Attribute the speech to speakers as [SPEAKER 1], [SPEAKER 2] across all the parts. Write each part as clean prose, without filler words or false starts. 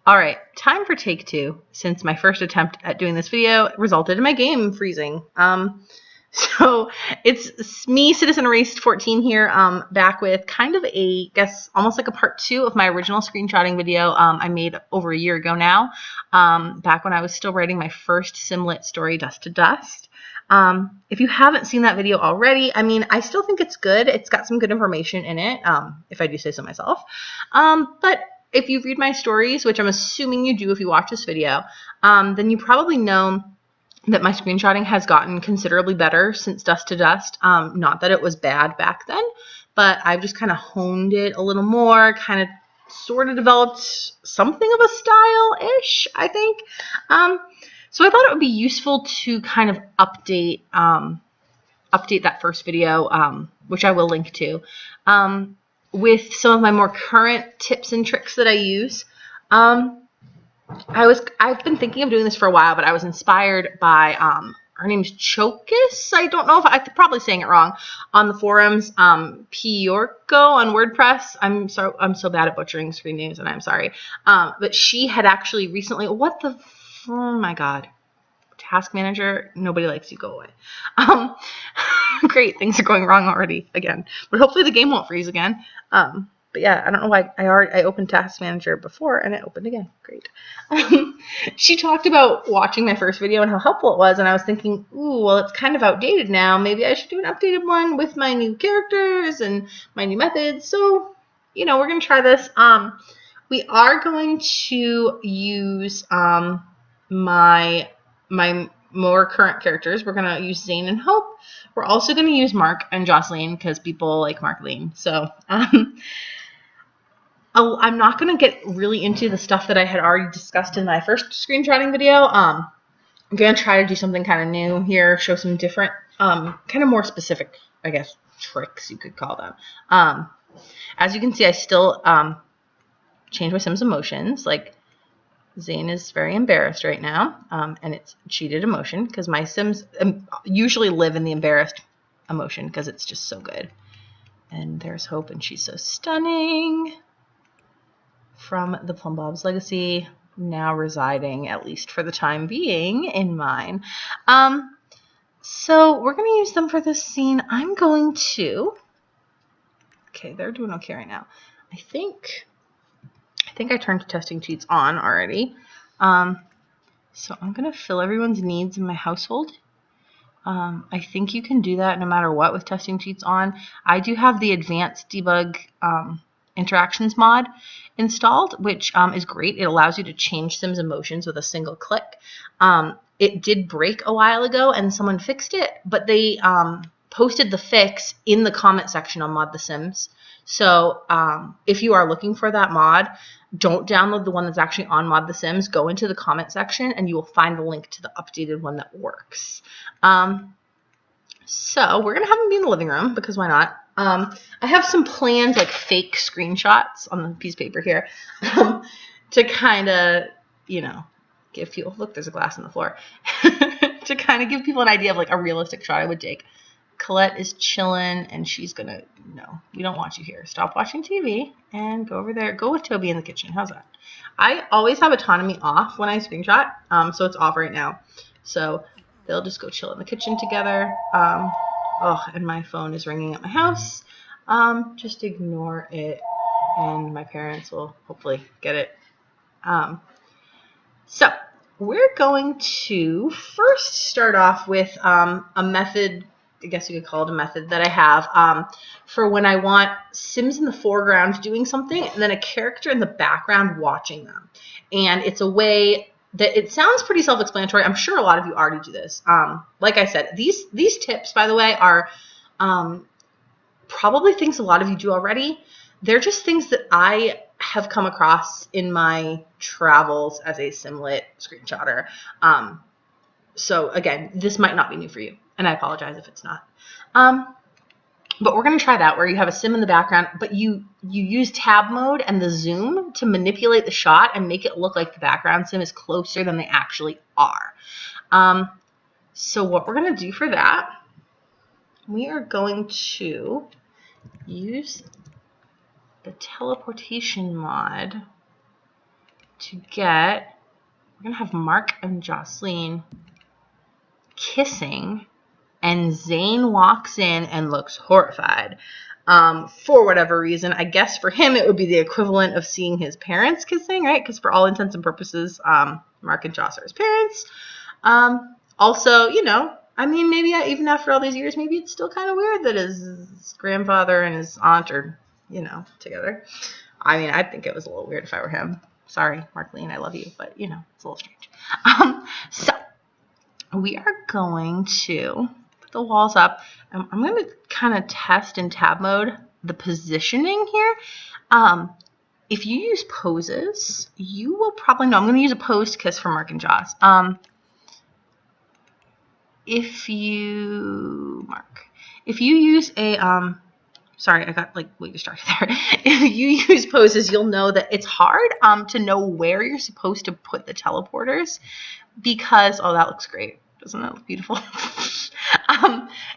[SPEAKER 1] All right, time for take two, since my first attempt at doing this video resulted in my game freezing. So it's me, CitizenErased14 here, back with kind of a, guess, almost like a part two of my original screenshotting video I made over a year ago now, back when I was still writing my first Simlit story, Dust to Dust. If you haven't seen that video already, I mean, I still think it's good. It's got some good information in it, if I do say so myself. But if you read my stories, which I'm assuming you do if you watch this video, then you probably know that my screenshotting has gotten considerably better since Dust to Dust. Not that it was bad back then, but I've just kind of honed it a little more, kind of sort of developed something of a style-ish, I think. So I thought it would be useful to kind of update that first video, which I will link to, with some of my more current tips and tricks that I use. I've been thinking of doing this for a while, but I was inspired by her name's Chokis. I don't know if I'm probably saying it wrong on the forums. Piorko on WordPress. I'm so bad at butchering screen names, and I'm sorry. But she had actually recently. Oh my God. Task manager, nobody likes you, go away. Great, things are going wrong already again, but hopefully the game won't freeze again. But yeah, I don't know why I opened task manager before and it opened again. Great. She talked about watching my first video and how helpful it was, and I was thinking, ooh, well, it's kind of outdated now. Maybe I should do an updated one with my new characters and my new methods. So, you know, we're gonna try this. We are going to use my more current characters. We're going to use Zane and Hope. We're also going to use Mark and Jocelyn because people like Markleen. So I'm not going to get really into the stuff that I had already discussed in my first screenshotting video. I'm going to try to do something kind of new here, show some different, kind of more specific, I guess, tricks you could call them. As you can see, I still change my Sims emotions. Like, Zane is very embarrassed right now, and it's cheated emotion because my Sims usually live in the embarrassed emotion because it's just so good. And there's Hope, and she's so stunning. From the Plum Bob's Legacy, now residing, at least for the time being, in mine. So we're going to use them for this scene. I'm going to... Okay, they're doing okay right now. I think I turned testing cheats on already. So I'm going to fill everyone's needs in my household. I think you can do that no matter what with testing cheats on. I do have the advanced debug interactions mod installed, which is great. It allows you to change Sims emotions with a single click. It did break a while ago and someone fixed it, but they posted the fix in the comment section on Mod the Sims. So if you are looking for that mod, don't download the one that's actually on Mod the Sims. Go into the comment section and you will find the link to the updated one that works. So we're going to have them be in the living room because why not? I have some planned like fake screenshots on the piece of paper here to kind of, you know, give people, look, there's a glass on the floor, to kind of give people an idea of like a realistic shot I would take. Colette is chilling, and she's gonna, no, we don't want you here. Stop watching TV and go over there. Go with Toby in the kitchen. How's that? I always have autonomy off when I screenshot, so it's off right now. So they'll just go chill in the kitchen together. Oh, and my phone is ringing at my house. Just ignore it, and my parents will hopefully get it. So we're going to first start off with a method, I guess you could call it a method that I have for when I want Sims in the foreground doing something and then a character in the background watching them. And it's a way that it sounds pretty self-explanatory. I'm sure a lot of you already do this. Like I said, these tips, by the way, are probably things a lot of you do already. They're just things that I have come across in my travels as a Simlit screenshotter. So again, this might not be new for you, and I apologize if it's not. But we're going to try that where you have a Sim in the background, but you use tab mode and the zoom to manipulate the shot and make it look like the background Sim is closer than they actually are. So what we're going to do for that, we are going to use the teleportation mod to get, we're going to have Mark and Jocelyn kissing, and Zane walks in and looks horrified. For whatever reason, I guess for him it would be the equivalent of seeing his parents kissing, right? Because for all intents and purposes, Mark and Joss are his parents. Also, you know, I mean, maybe even after all these years, maybe it's still kind of weird that his grandfather and his aunt are, you know, together. I mean, I think it was a little weird if I were him. Sorry, Marklene, I love you, but, you know, it's a little strange. So we are going to put the walls up. I'm going to kind of test in tab mode the positioning here. If you use poses, you will probably know. I'm going to use a pose to kiss for Mark and Joss. If you use a, sorry, I got like way distracted there. If you use poses, you'll know that it's hard to know where you're supposed to put the teleporters because, oh, that looks great. Doesn't that look beautiful?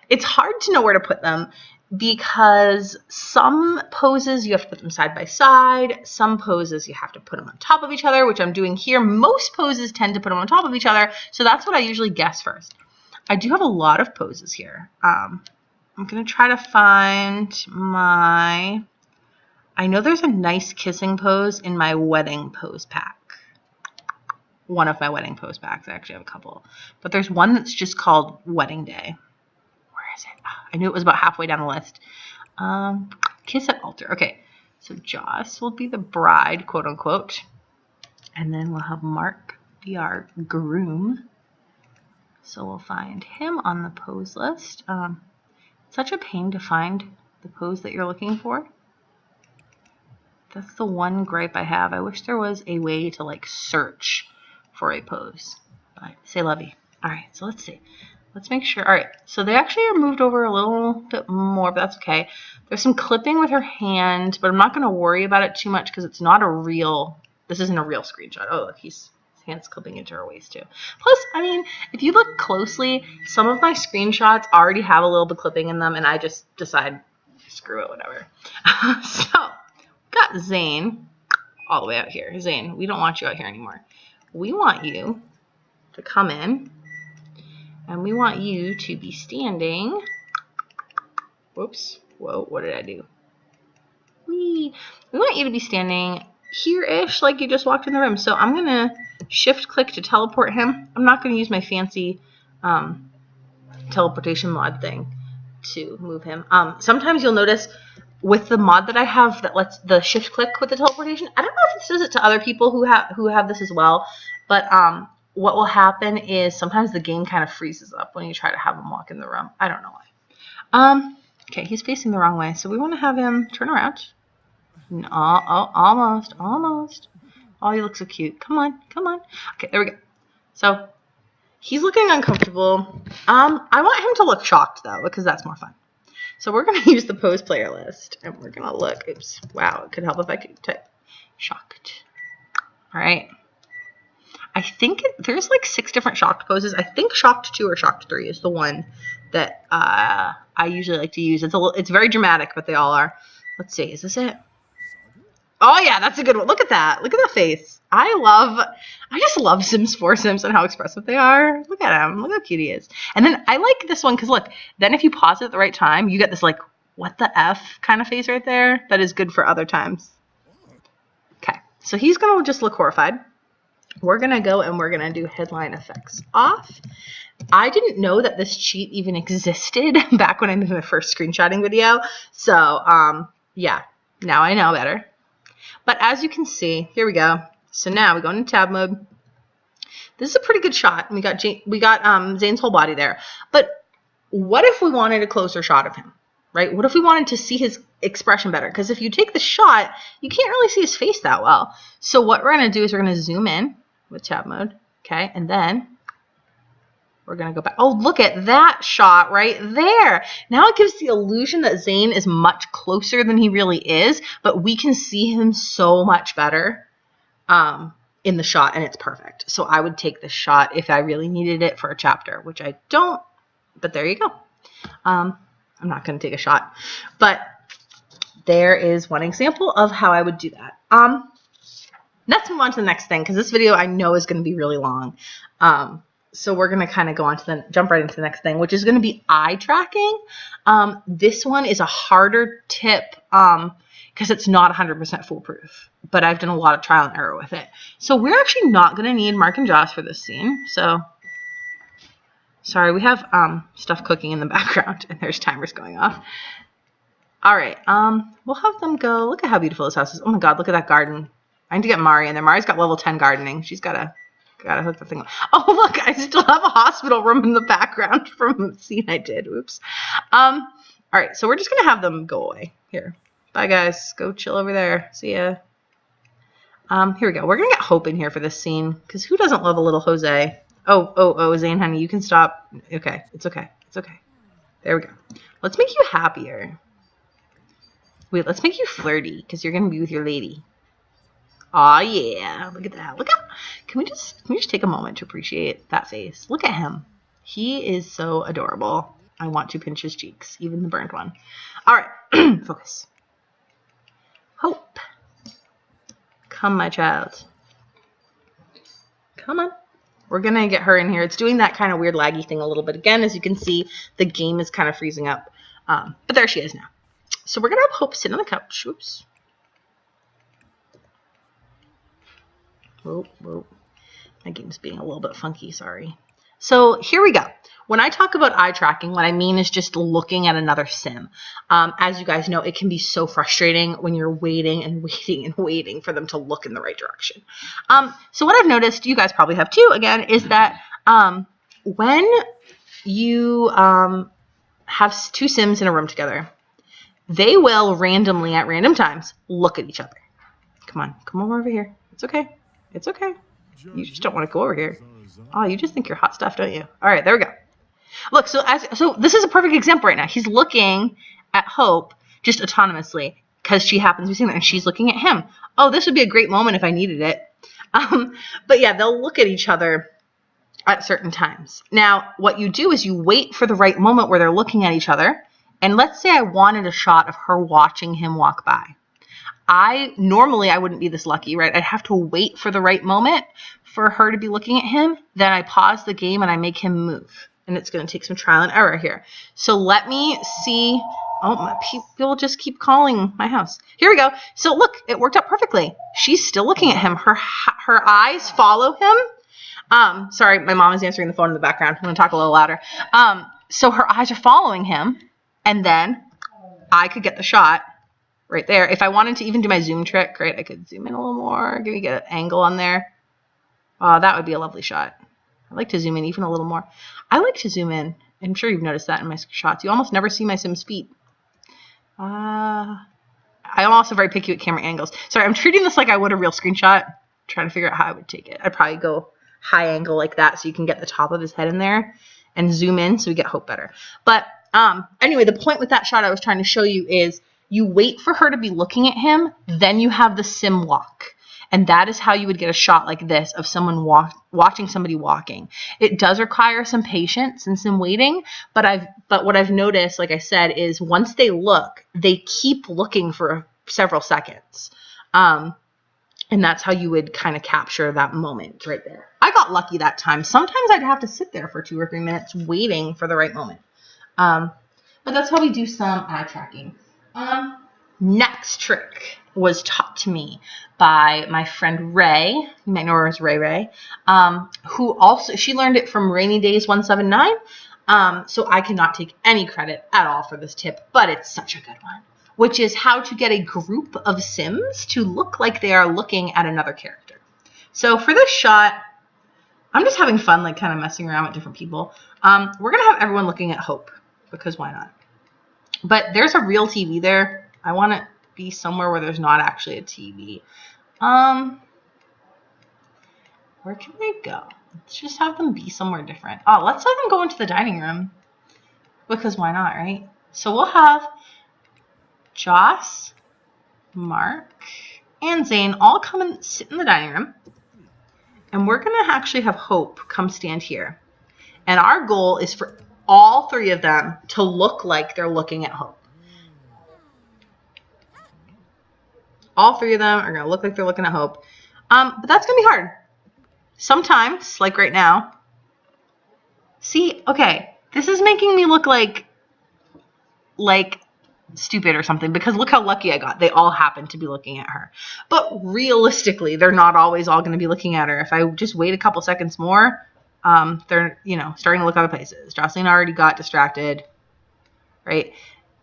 [SPEAKER 1] It's hard to know where to put them because some poses you have to put them side by side. Some poses you have to put them on top of each other, which I'm doing here. Most poses tend to put them on top of each other, so that's what I usually guess first. I do have a lot of poses here. I'm going to try to find my, I know there's a nice kissing pose in my wedding pose pack. One of my wedding pose packs. I actually have a couple. But there's one that's just called Wedding Day. Where is it? I knew it was about halfway down the list. Kiss at altar. Okay. So Joss will be the bride, quote unquote. And then we'll have Mark be our groom. So we'll find him on the pose list. Such a pain to find the pose that you're looking for. That's the one gripe I have. I wish there was a way to like search for a pose. But say lovey. All right, so let's see. Let's make sure. All right, so they actually are moved over a little bit more, but that's okay. There's some clipping with her hand, but I'm not going to worry about it too much because it's not a real, this isn't a real screenshot. Oh, look, his hand's clipping into her waist too. Plus, I mean, if you look closely, some of my screenshots already have a little bit of clipping in them, and I just decide, screw it, whatever. So, got Zane all the way out here. Zane, we don't want you out here anymore. We want you to come in, and we want you to be standing. Whoops. Whoa, what did I do? We want you to be standing here-ish, like you just walked in the room. So I'm going to shift-click to teleport him. I'm not going to use my fancy teleportation mod thing to move him. Sometimes you'll notice with the mod that I have that lets the shift-click with the teleportation, I don't know if this does it to other people who have this as well, but what will happen is sometimes the game kind of freezes up when you try to have him walk in the room. I don't know why. Okay, he's facing the wrong way, so we want to have him turn around. No, oh, almost. Oh, you look so cute. Come on. Okay, there we go. So he's looking uncomfortable. I want him to look shocked though, because that's more fun. So we're going to use the pose player list, and we're going to look. Oops. Wow, it could help if I could type shocked. All right. I think there's like 6 different shocked poses. I think shocked 2 or shocked 3 is the one that I usually like to use. It's very dramatic, but they all are. Let's see. Is this it? Oh yeah, that's a good one. Look at that. Look at that face. I just love Sims 4 Sims and how expressive they are. Look at him. Look how cute he is. And then I like this one because look, then if you pause it at the right time, you get this like, what the F kind of face right there. That is good for other times. Okay, so he's going to just look horrified. We're going to go and we're going to do headline effects off. I didn't know that this cheat even existed back when I made my first screenshotting video. So, yeah, now I know better. But as you can see, here we go. So now we go into tab mode. This is a pretty good shot. We got Zane's whole body there. But what if we wanted a closer shot of him, right? What if we wanted to see his expression better? Because if you take the shot, you can't really see his face that well. So what we're going to do is we're going to zoom in with tab mode, okay? And then we're going to go back. Oh, look at that shot right there. Now it gives the illusion that Zane is much closer than he really is, but we can see him so much better in the shot, and it's perfect. So I would take this shot if I really needed it for a chapter, which I don't, but there you go. I'm not going to take a shot, but there is one example of how I would do that. let's move on to the next thing, because this video I know is going to be really long. So we're going to kind of go on to jump right into the next thing, which is going to be eye tracking. This one is a harder tip because it's not 100% foolproof, but I've done a lot of trial and error with it. So we're actually not going to need Mark and Joss for this scene. So sorry, we have stuff cooking in the background and there's timers going off. All right, we'll have them go. Look at how beautiful this house is. Oh my God, look at that garden. I need to get Mari in there. Mari's got level 10 gardening. She's gotta hook the thing up. Oh look, I still have a hospital room in the background from a scene I did. Oops. All right, so we're just gonna have them go away. Here, bye guys. Go chill over there. See ya. Here we go. We're gonna get Hope in here for this scene because who doesn't love a little Jose? Oh, Zane, honey, you can stop. Okay, it's okay. It's okay. There we go. Let's make you happier. Wait, let's make you flirty because you're gonna be with your lady. Aw, yeah. Look at that. Look at. Can we just take a moment to appreciate that face? Look at him. He is so adorable. I want to pinch his cheeks, even the burnt one. All right, focus. Hope. Come, my child. Come on. We're going to get her in here. It's doing that kind of weird laggy thing a little bit again. As you can see, the game is kind of freezing up. But there she is now. So we're going to have Hope sit on the couch. Oops. Whoa. My game's being a little bit funky, sorry. So here we go. When I talk about eye tracking, what I mean is just looking at another sim. As you guys know, it can be so frustrating when you're waiting and waiting and waiting for them to look in the right direction. So what I've noticed, you guys probably have too, again, is that when you have two sims in a room together, they will randomly at random times look at each other. Come over here. It's okay. It's okay. You just don't want to go over here. Oh, you just think you're hot stuff, don't you? All right, there we go. Look, so this is a perfect example right now. He's looking at Hope just autonomously because she happens to be sitting there and she's looking at him. Oh, this would be a great moment if I needed it. But yeah, they'll look at each other at certain times. Now, what you do is you wait for the right moment where they're looking at each other. And let's say I wanted a shot of her watching him walk by. Normally I wouldn't be this lucky, right? I'd have to wait for the right moment for her to be looking at him. Then I pause the game and I make him move. And it's going to take some trial and error here. So let me see. Oh, my people just keep calling my house. Here we go. So look, it worked out perfectly. She's still looking at him. Her eyes follow him. Sorry, my mom is answering the phone in the background. I'm going to talk a little louder. So her eyes are following him. And then I could get the shot right there. If I wanted to even do my zoom trick, right, I could zoom in a little more. Get an angle on there. Oh, that would be a lovely shot. I like to zoom in even a little more. I like to zoom in. I'm sure you've noticed that in my shots. You almost never see my Sim's feet. I'm also very picky with camera angles. Sorry, I'm treating this like I would a real screenshot. Trying to figure out how I would take it. I'd probably go high angle like that so you can get the top of his head in there and zoom in so we get Hope better. But anyway, the point with that shot I was trying to show you is you wait for her to be looking at him, then you have the sim walk. And that is how you would get a shot like this of someone watching somebody walking. It does require some patience and some waiting, but what I've noticed, like I said, is once they look, they keep looking for several seconds. And that's how you would kind of capture that moment right there. I got lucky that time. Sometimes I'd have to sit there for 2 or 3 minutes waiting for the right moment. But that's how we do some eye tracking. Next trick was taught to me by my friend Ray. You might know her as Ray. Who also, she learned it from Rainy Days 179. So I cannot take any credit at all for this tip, but it's such a good one, which is how to get a group of Sims to look like they are looking at another character. So for this shot, I'm just having fun, like kind of messing around with different people. We're going to have everyone looking at Hope, because why not? But there's a real TV there. I want to be somewhere where there's not actually a TV. Where can they go? Let's just have them be somewhere different. Oh, let's have them go into the dining room. Because why not, right? So we'll have Joss, Mark, and Zane all come and sit in the dining room. And we're going to actually have Hope come stand here. And our goal is for all 3 of them to look like they're looking at Hope. All 3 of them are going to look like they're looking at Hope. But that's going to be hard. Sometimes, like right now. See, okay, this is making me look like stupid or something, because look how lucky I got. They all happen to be looking at her. But realistically, they're not always all going to be looking at her. If I just wait a couple seconds more, they're, starting to look other places. Jocelyn already got distracted, right?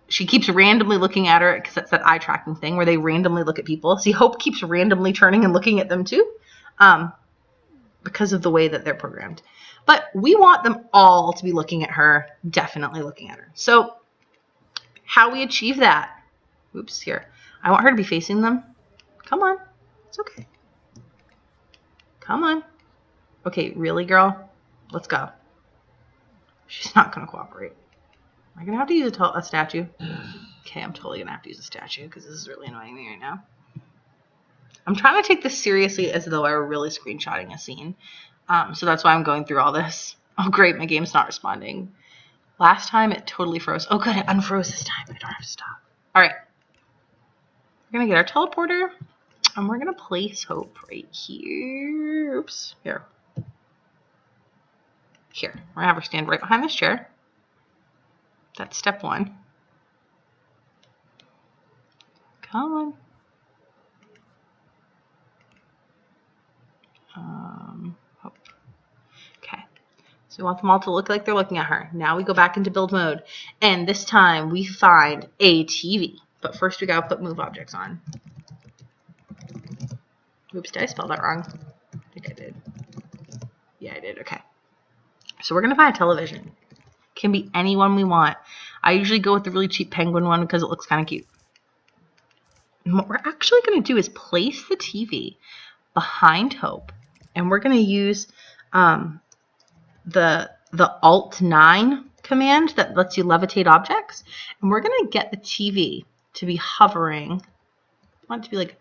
[SPEAKER 1] She keeps randomly looking at her, because that's that eye tracking thing where they randomly look at people. See, Hope keeps randomly turning and looking at them too, because of the way that they're programmed. But we want them all to be looking at her, definitely looking at her. So how we achieve that? Oops, here. I want her to be facing them. Come on. It's okay. Come on. Okay, really, girl? Let's go. She's not going to cooperate. Am I going to have to use a statue? Okay, I'm totally going to have to use a statue because this is really annoying me right now. I'm trying to take this seriously as though I were really screenshotting a scene. So that's why I'm going through all this. Oh, great. My game's not responding. Last time it totally froze. Oh, good. It unfroze this time. I don't have to stop. All right. We're going to get our teleporter. And we're going to place Hope right here. Oops. Here. Here. We're going to have her stand right behind this chair. That's step one. Come on. Hope. Okay. So we want them all to look like they're looking at her. Now we go back into build mode. And this time we find a TV. But first we got to put move objects on. Oops, did I spell that wrong? I think I did. Yeah, I did. Okay. So we're going to find a television. Can be any one we want. I usually go with the really cheap penguin one because it looks kind of cute. And what we're actually going to do is place the TV behind Hope. And we're going to use the Alt-9 command that lets you levitate objects. And we're going to get the TV to be hovering. I want it to be like,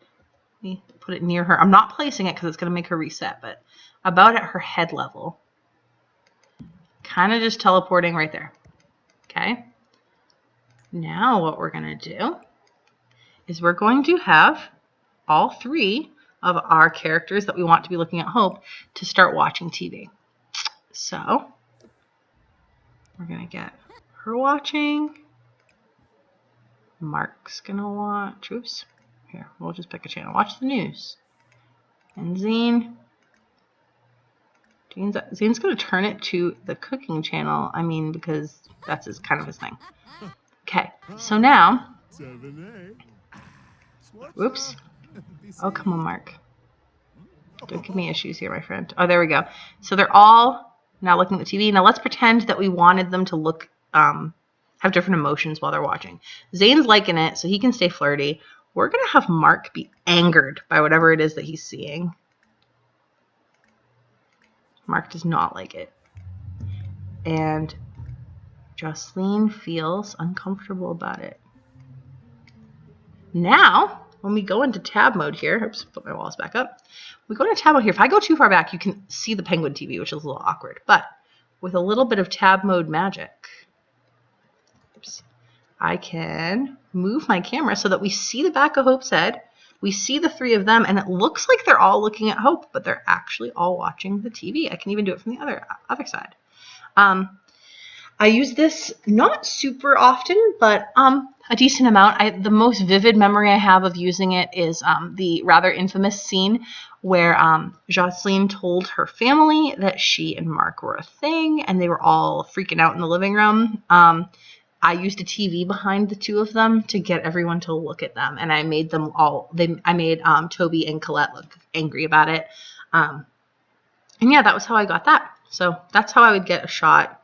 [SPEAKER 1] let me put it near her. I'm not placing it because it's going to make her reset, but about at her head level. Kind of just teleporting right there. Okay. Now what we're going to do is we're going to have all three of our characters that we want to be looking at Hope to start watching TV. So we're going to get her watching. Mark's going to watch. Oops. Here, we'll just pick a channel. Watch the news. And Zane. Zane's going to turn it to the cooking channel. I mean, because that's kind of his thing. Okay, so now. Whoops. Oh, come on, Mark. Don't give me issues here, my friend. Oh, there we go. So they're all now looking at the TV. Now let's pretend that we wanted them to look, have different emotions while they're watching. Zane's liking it, so he can stay flirty. We're going to have Mark be angered by whatever it is that he's seeing. Mark does not like it. And Jocelyn feels uncomfortable about it. Now, when we go into tab mode here, oops, put my walls back up. We go into tab mode here. If I go too far back, you can see the penguin TV, which is a little awkward. But with a little bit of tab mode magic, oops, I can move my camera so that we see the back of Hope's head. We see the three of them, and it looks like they're all looking at Hope, but they're actually all watching the TV. I can even do it from the other side. I use this not super often, but a decent amount. The most vivid memory I have of using it is the rather infamous scene where Jocelyn told her family that she and Mark were a thing, and they were all freaking out in the living room. I used a TV behind the two of them to get everyone to look at them, and I made them all. I made Toby and Colette look angry about it, and yeah, that was how I got that. So that's how I would get a shot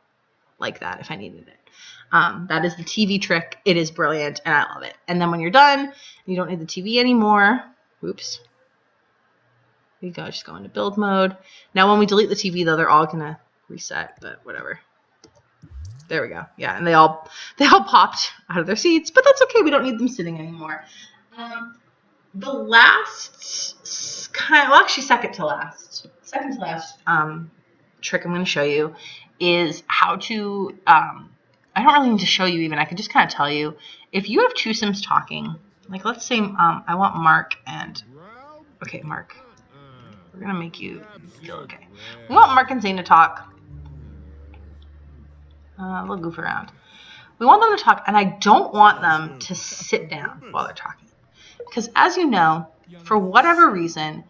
[SPEAKER 1] like that if I needed it. That is the TV trick. It is brilliant, and I love it. And then when you're done, you don't need the TV anymore. Oops. Here you go. Just go into build mode. Now, when we delete the TV, though, they're all gonna reset, but whatever. There we go. Yeah, and they all popped out of their seats, but that's okay. We don't need them sitting anymore. The last actually second to last trick I'm going to show you is how to. I don't really need to show you even. I could just kind of tell you if you have two Sims talking. Like let's say I want Mark and okay, Mark. We're going to make you feel okay. We want Mark and Zane to talk. We'll goof around. We want them to talk, and I don't want them to sit down while they're talking. Because as you know, for whatever reason,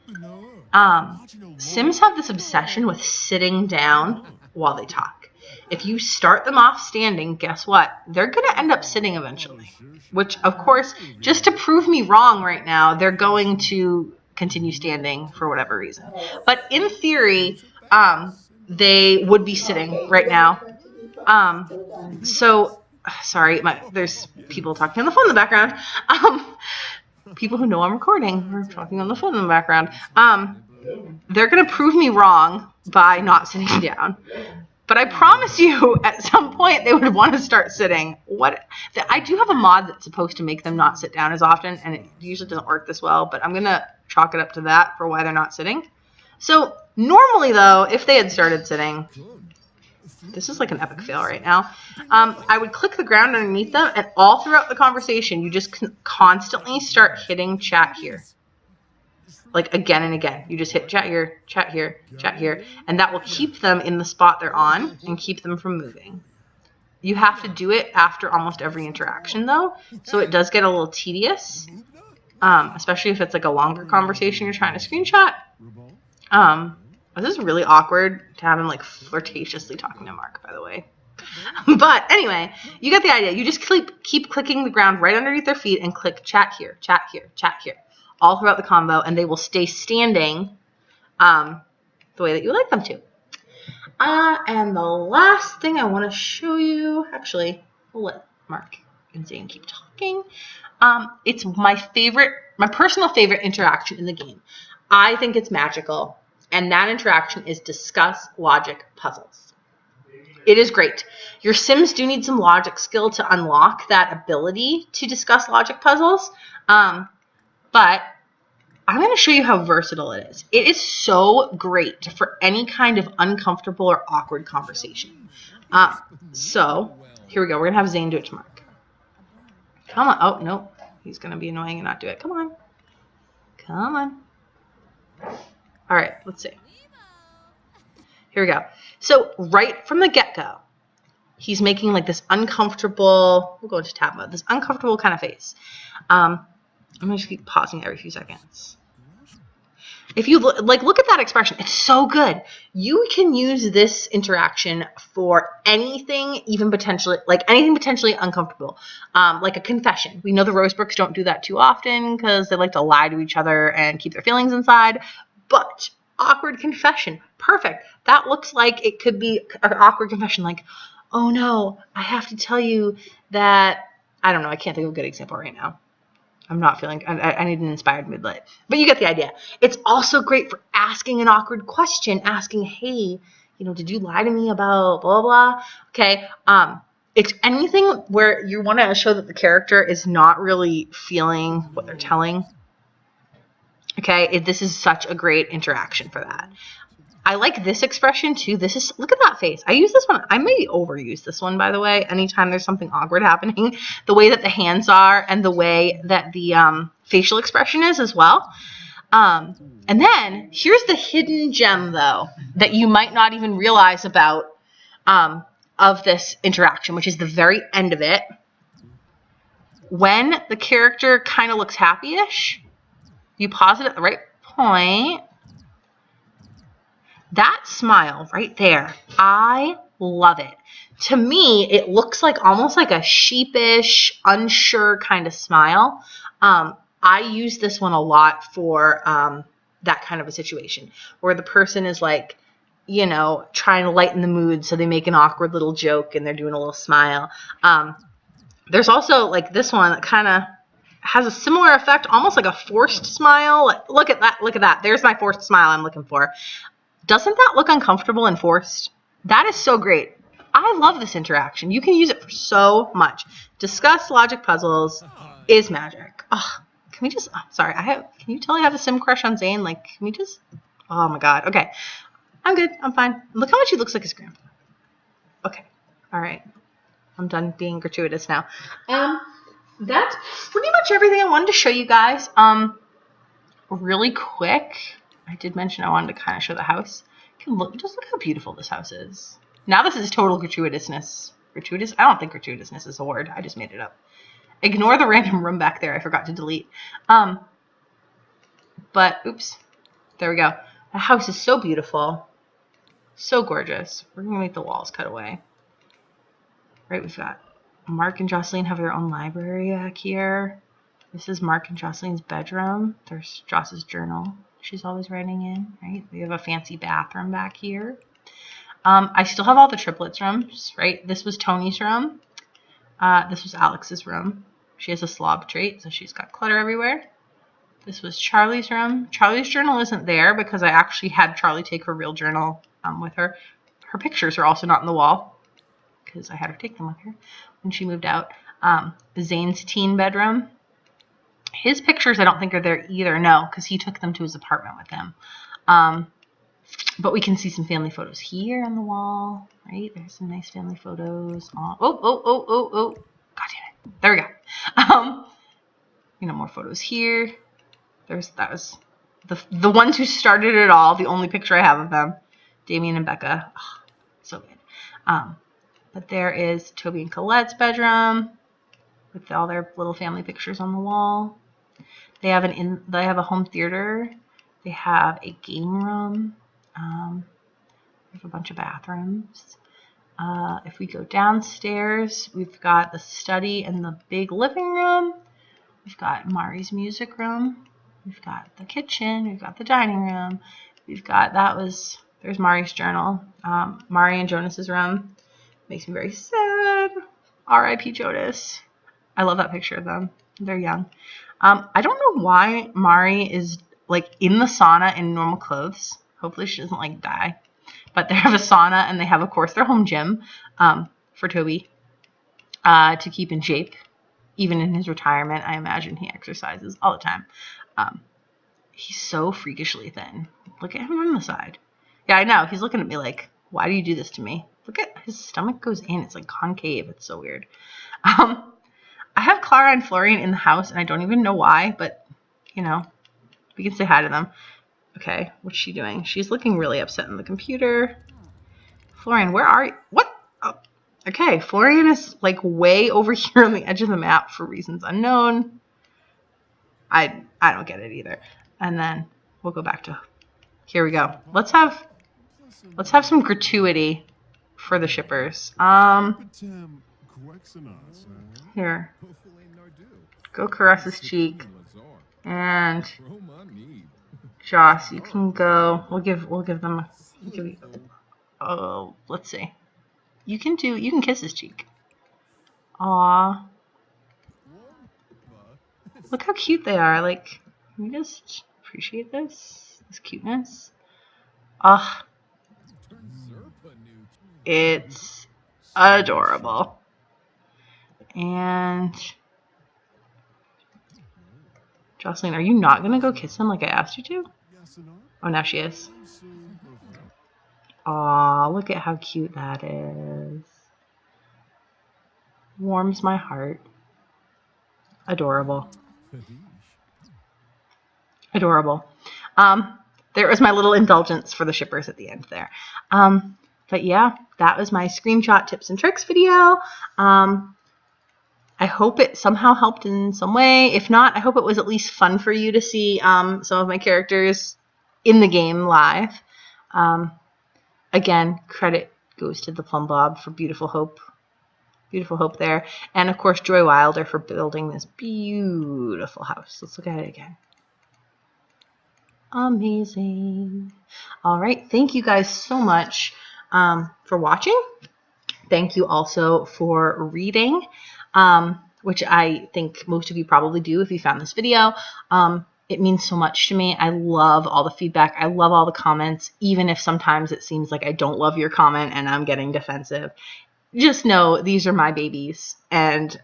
[SPEAKER 1] Sims have this obsession with sitting down while they talk. If you start them off standing, guess what? They're going to end up sitting eventually. Which, of course, just to prove me wrong right now, they're going to continue standing for whatever reason. But in theory, they would be sitting right now. Sorry, there's people talking on the phone in the background. People who know I'm recording are talking on the phone in the background. They're going to prove me wrong by not sitting down. But I promise you, at some point, they would want to start sitting. I do have a mod that's supposed to make them not sit down as often, and it usually doesn't work this well, but I'm going to chalk it up to that for why they're not sitting. So normally, though, if they had started sitting, this is like an epic fail right now, I would click the ground underneath them, and all throughout the conversation, you just constantly start hitting chat here. Like again and again. You just hit chat here, chat here, chat here, and that will keep them in the spot they're on and keep them from moving. You have to do it after almost every interaction, though, so it does get a little tedious, especially if it's like a longer conversation you're trying to screenshot. This is really awkward to have him like flirtatiously talking to Mark, by the way. But anyway, you get the idea. You just keep clicking the ground right underneath their feet and click chat here, chat here, chat here, all throughout the combo, and they will stay standing the way that you like them to. And the last thing I want to show you, actually, we'll let Mark and Zane keep talking. It's my personal favorite interaction in the game. I think it's magical, and that interaction is discuss logic puzzles. It is great. Your Sims do need some logic skill to unlock that ability to discuss logic puzzles, but I'm going to show you how versatile it is. It is so great for any kind of uncomfortable or awkward conversation. So here we go. We're going to have Zane do it to Mark. Come on. Oh, no. He's going to be annoying and not do it. Come on. Come on. All right. Let's see. Here we go. So right from the get-go, he's making like this uncomfortable, we'll go into tab mode, this uncomfortable kind of face. I'm going to just keep pausing every few seconds. If you look at that expression, it's so good. You can use this interaction for anything, even potentially, anything potentially uncomfortable, like a confession. We know the Rosebrooks don't do that too often because they like to lie to each other and keep their feelings inside. But awkward confession, perfect. That looks like it could be an awkward confession, like, oh no, I have to tell you that, I don't know, I can't think of a good example right now. I'm not feeling, I need an inspired mid-lit. But you get the idea. It's also great for asking an awkward question, asking, hey, did you lie to me about blah, blah? Okay, it's anything where you want to show that the character is not really feeling what they're telling. Okay, this is such a great interaction for that. I like this expression too. Look at that face. I use this one. I may overuse this one, by the way, anytime there's something awkward happening. The way that the hands are and the way that the facial expression is as well. And then here's the hidden gem, though, that you might not even realize about of this interaction, which is the very end of it. When the character kind of looks happy-ish, you pause it at the right point. That smile right there, I love it. To me, it looks like almost like a sheepish, unsure kind of smile. I use this one a lot for that kind of a situation where the person is like, trying to lighten the mood, so they make an awkward little joke and they're doing a little smile. There's also like this one that kind of has a similar effect, almost like a forced smile. Look at that. There's my forced smile I'm looking for. Doesn't that look uncomfortable and forced? That is so great. I love this interaction. You can use it for so much. Discuss logic puzzles is magic. Oh, can we just, sorry, can you tell I have a sim crush on Zane? Can we just, oh my God. Okay. I'm good. I'm fine. Look how much he looks like his grandpa. Okay. All right. I'm done being gratuitous now. That's pretty much everything I wanted to show you guys. Really quick. I did mention I wanted to kind of show the house. Just look how beautiful this house is. Now this is total gratuitousness. Gratuitous? I don't think gratuitousness is a word. I just made it up. Ignore the random room back there I forgot to delete. But, oops. There we go. The house is so beautiful. So gorgeous. We're going to make the walls cut away. Right, we've got Mark and Jocelyn have their own library back here. This is Mark and Jocelyn's bedroom. There's Joss's journal she's always writing in, right? We have a fancy bathroom back here. I still have all the triplets rooms, right? This was Tony's room. This was Alex's room. She has a slob trait, so she's got clutter everywhere. This was Charlie's room. Charlie's journal isn't there because I actually had Charlie take her real journal with her. Her pictures are also not on the wall because I had her take them with her when she moved out. Zane's teen bedroom. His pictures I don't think are there either, no, because he took them to his apartment with him. But we can see some family photos here on the wall, right? There's some nice family photos. Oh. God damn it. There we go. More photos here. That was the ones who started it all. The only picture I have of them, Damien and Becca. Oh, so good. But there is Toby and Colette's bedroom with all their little family pictures on the wall. They have a home theater. They have a game room. We have a bunch of bathrooms. If we go downstairs, we've got the study and the big living room. We've got Mari's music room. We've got the kitchen. We've got the dining room. We've got, there's Mari's journal. Mari and Jonas's room. Makes me very sad. R.I.P. Jonas. I love that picture of them. They're young. I don't know why Mari is like in the sauna in normal clothes. Hopefully she doesn't like die. But they have a sauna and they have, of course, their home gym for Toby to keep in shape. Even in his retirement, I imagine he exercises all the time. He's so freakishly thin. Look at him on the side. Yeah, I know. He's looking at me like, why do you do this to me? Look at his stomach goes in. It's like concave. It's so weird. I have Clara and Florian in the house, and I don't even know why, but, we can say hi to them. Okay, what's she doing? She's looking really upset on the computer. Florian, where are you? What? Oh, okay, Florian is, like, way over here on the edge of the map for reasons unknown. I don't get it either. And then we'll go back to... Here we go. Let's have some gratuity for the shippers. Here. Go caress his cheek. And Joss, you can go. We'll give them let's see. You can kiss his cheek. Aww. Look how cute they are. Like, can you just appreciate this cuteness? Ugh. It's adorable. And Jocelyn, are you not going to go kiss him like I asked you to? Oh, now she is. Aw, look at how cute that is. Warms my heart. Adorable. Adorable. There was my little indulgence for the shippers at the end there. But yeah, that was my screenshot tips and tricks video. I hope it somehow helped in some way. If not, I hope it was at least fun for you to see some of my characters in the game live. Again, credit goes to the Plum Blob for Beautiful Hope. Beautiful Hope there. And of course, Joy Wilder for building this beautiful house. Let's look at it again. Amazing. All right. Thank you guys so much for watching. Thank you also for reading, which I think most of you probably do if you found this video. It means so much to me. I love all the feedback. I love all the comments, even if sometimes it seems like I don't love your comment and I'm getting defensive. Just know these are my babies, and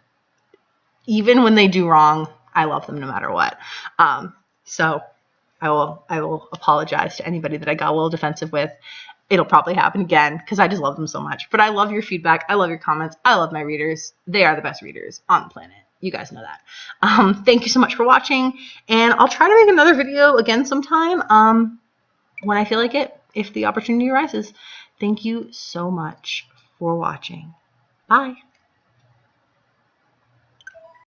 [SPEAKER 1] even when they do wrong, I love them no matter what. So I will apologize to anybody that I got a little defensive with. It'll probably happen again because I just love them so much. But I love your feedback. I love your comments. I love my readers. They are the best readers on the planet. You guys know that. Thank you so much for watching, and I'll try to make another video again sometime. when I feel like it, if the opportunity arises. Thank you so much for watching. Bye.